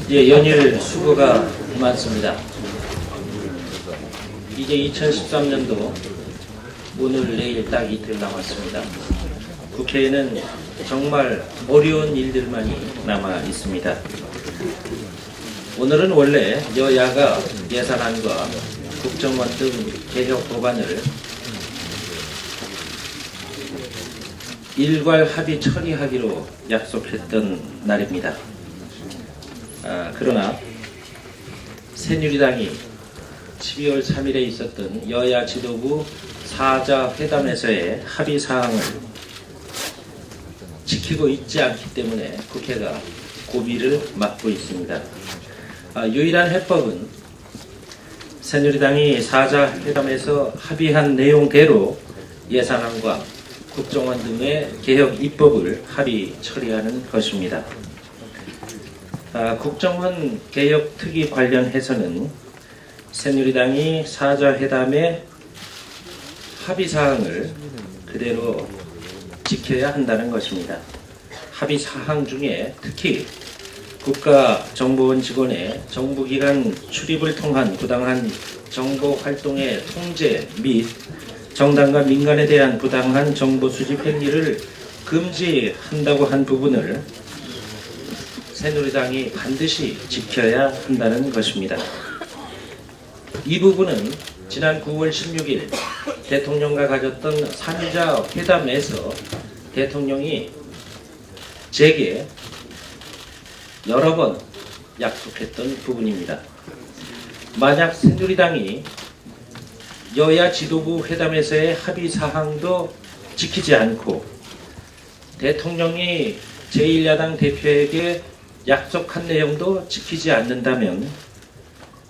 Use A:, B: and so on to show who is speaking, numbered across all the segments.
A: 예, 연일 수고가 많습니다. 이제 2013년도 오늘 내일 딱 이틀 남았습니다. 국회에는 정말 어려운 일들만이 남아 있습니다. 오늘은 원래 여야가 예산안과 국정원 등 개혁 법안을 일괄 합의 처리하기로 약속했던 날입니다. 그러나 새누리당이 12월 3일에 있었던 여야 지도부 4자 회담에서의 합의 사항을 지키고 있지 않기 때문에 국회가 고비를 맞고 있습니다. 유일한 해법은 새누리당이 4자 회담에서 합의한 내용대로 예산안과 국정원 등의 개혁 입법을 합의 처리하는 것입니다. 국정원 개혁 특위 관련해서는 새누리당이 4자 회담의 합의 사항을 그대로 지켜야 한다는 것입니다. 합의 사항 중에 특히 국가정보원 직원의 정부기관 출입을 통한 부당한 정보 활동의 통제 및 정당과 민간에 대한 부당한 정보 수집 행위를 금지한다고 한 부분을 새누리당이 반드시 지켜야 한다는 것입니다. 이 부분은 지난 9월 16일 대통령과 가졌던 3자 회담에서 대통령이 제게 여러 번 약속했던 부분입니다. 만약 새누리당이 여야 지도부 회담에서의 합의 사항도 지키지 않고 대통령이 제1야당 대표에게 약속한 내용도 지키지 않는다면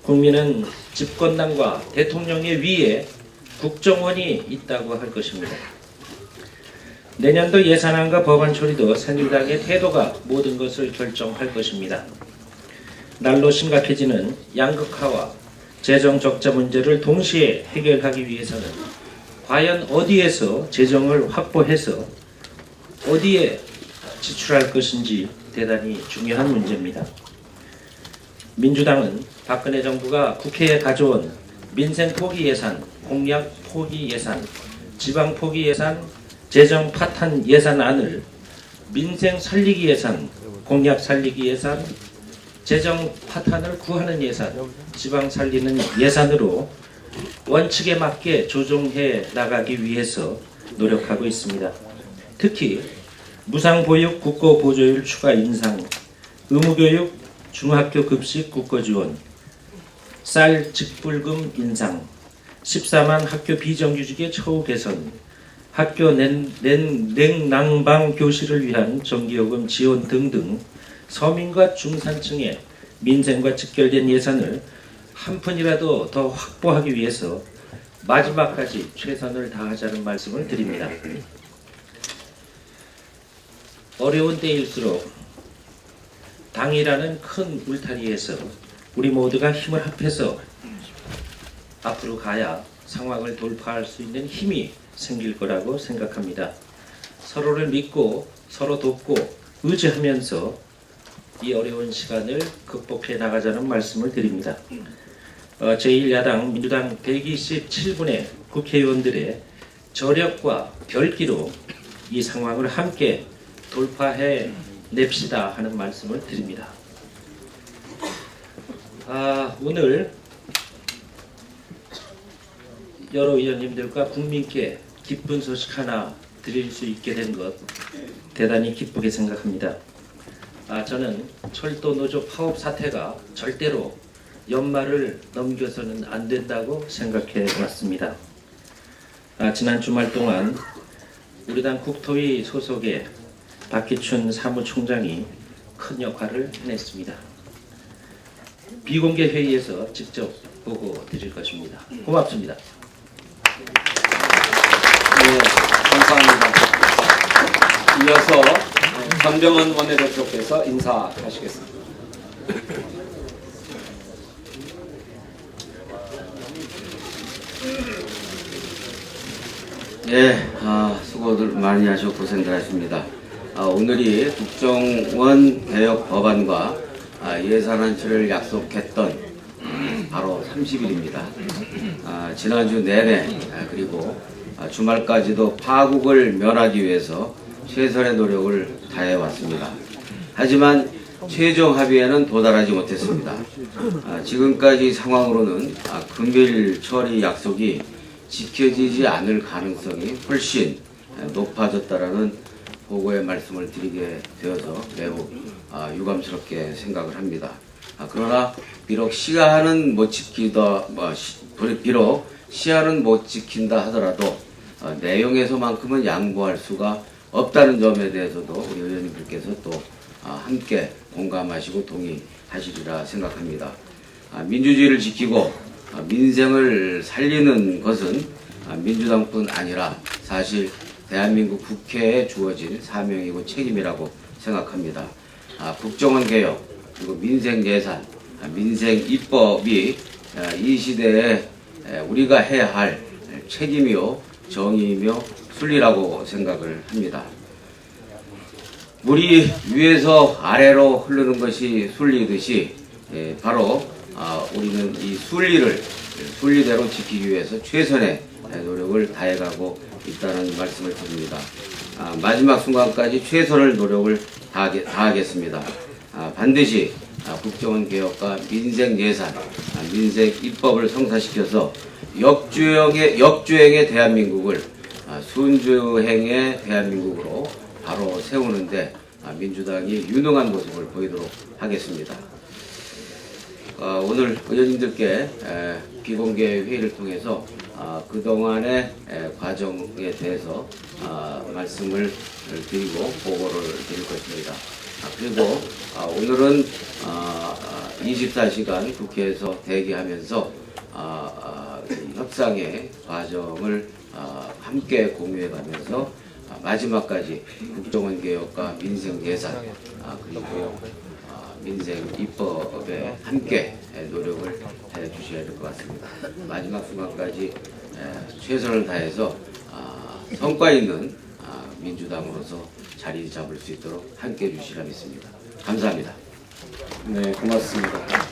A: 국민은 집권당과 대통령의 위에 국정원이 있다고 할 것입니다. 내년도 예산안과 법안 처리도 새누리당의 태도가 모든 것을 결정할 것입니다. 날로 심각해지는 양극화와 재정 적자 문제를 동시에 해결하기 위해서는 과연 어디에서 재정을 확보해서 어디에 지출할 것인지 대단히 중요한 문제입니다. 민주당은 박근혜 정부가 국회에 가져온 민생 포기 예산, 공약 포기 예산, 지방 포기 예산, 재정 파탄 예산안을 민생 살리기 예산, 공약 살리기 예산, 재정 파탄을 구하는 예산, 지방 살리는 예산으로 원칙에 맞게 조정해 나가기 위해서 노력하고 있습니다. 특히 무상보육 국고보조율 추가 인상, 의무교육 중학교 급식 국고지원, 쌀 직불금 인상, 14만 학교 비정규직의 처우 개선, 학교 냉난방 교실을 위한 전기요금 지원 등등 서민과 중산층의 민생과 직결된 예산을 한 푼이라도 더 확보하기 위해서 마지막까지 최선을 다하자는 말씀을 드립니다. 어려운 때일수록 당이라는 큰 울타리에서 우리 모두가 힘을 합해서 앞으로 가야 상황을 돌파할 수 있는 힘이 생길 거라고 생각합니다. 서로를 믿고 서로 돕고 의지하면서 이 어려운 시간을 극복해 나가자는 말씀을 드립니다. 제1야당 민주당 127분의 국회의원들의 저력과 결기로 이 상황을 함께 돌파해 냅시다 하는 말씀을 드립니다. 오늘 여러 의원님들과 국민께 기쁜 소식 하나 드릴 수 있게 된 것 대단히 기쁘게 생각합니다. 저는 철도 노조 파업 사태가 절대로 연말을 넘겨서는 안 된다고 생각해 왔습니다. 지난 주말 동안 우리 당 국토위 소속의 박기춘 사무총장이 큰 역할을 해냈습니다. 비공개 회의에서 직접 보고 드릴 것입니다. 고맙습니다.
B: 네, 감사합니다. 이어서 전병헌 원내대표께서 인사하시겠습니다.
C: 네, 수고들 많이 하시고 고생들 하십니다. 오늘이 국정원 개혁 법안과 예산안치를 약속했던 바로 30일입니다. 지난주 내내 그리고 주말까지도 파국을 면하기 위해서 최선의 노력을 다해왔습니다. 하지만 최종 합의에는 도달하지 못했습니다. 지금까지 상황으로는 금일 처리 약속이 지켜지지 않을 가능성이 훨씬 높아졌다라는 보고의 말씀을 드리게 되어서 매우 유감스럽게 생각을 합니다. 그러나 비록 시한은 못 지킨다 하더라도 내용에서만큼은 양보할 수가 없다는 점에 대해서도 우리 의원님들께서 또 함께 공감하시고 동의하시리라 생각합니다. 민주주의를 지키고 민생을 살리는 것은 민주당뿐 아니라 사실 대한민국 국회에 주어진 사명이고 책임이라고 생각합니다. 국정원 개혁 그리고 민생 예산, 민생 입법이 이 시대에 우리가 해야 할 책임이요 정의이며 순리라고 생각을 합니다. 물이 위에서 아래로 흐르는 것이 순리듯이 바로 우리는 이 순리대로 지키기 위해서 최선의 노력을 다해가고 있다는 말씀을 드립니다. 마지막 순간까지 최선의 노력을 다하겠습니다. 반드시 국정원 개혁과 민생 예산, 민생 입법을 성사시켜서 역주행의 대한민국을 순주행의 대한민국으로 바로 세우는데 민주당이 유능한 모습을 보이도록 하겠습니다. 오늘 의원님들께 비공개 회의를 통해서 그동안의 과정에 대해서 말씀을 드리고 보고를 드릴 것입니다. 그리고 오늘은 24시간 국회에서 대기하면서 협상의 과정을 함께 공유해가면서 마지막까지 국정원 개혁과 민생 예산 그리고 민생 입법에 함께 노력을 해 주셔야 될 것 같습니다. 마지막 순간까지 최선을 다해서 성과 있는 민주당으로서 자리 잡을 수 있도록 함께 해 주시라 믿습니다. 감사합니다.
B: 네, 고맙습니다.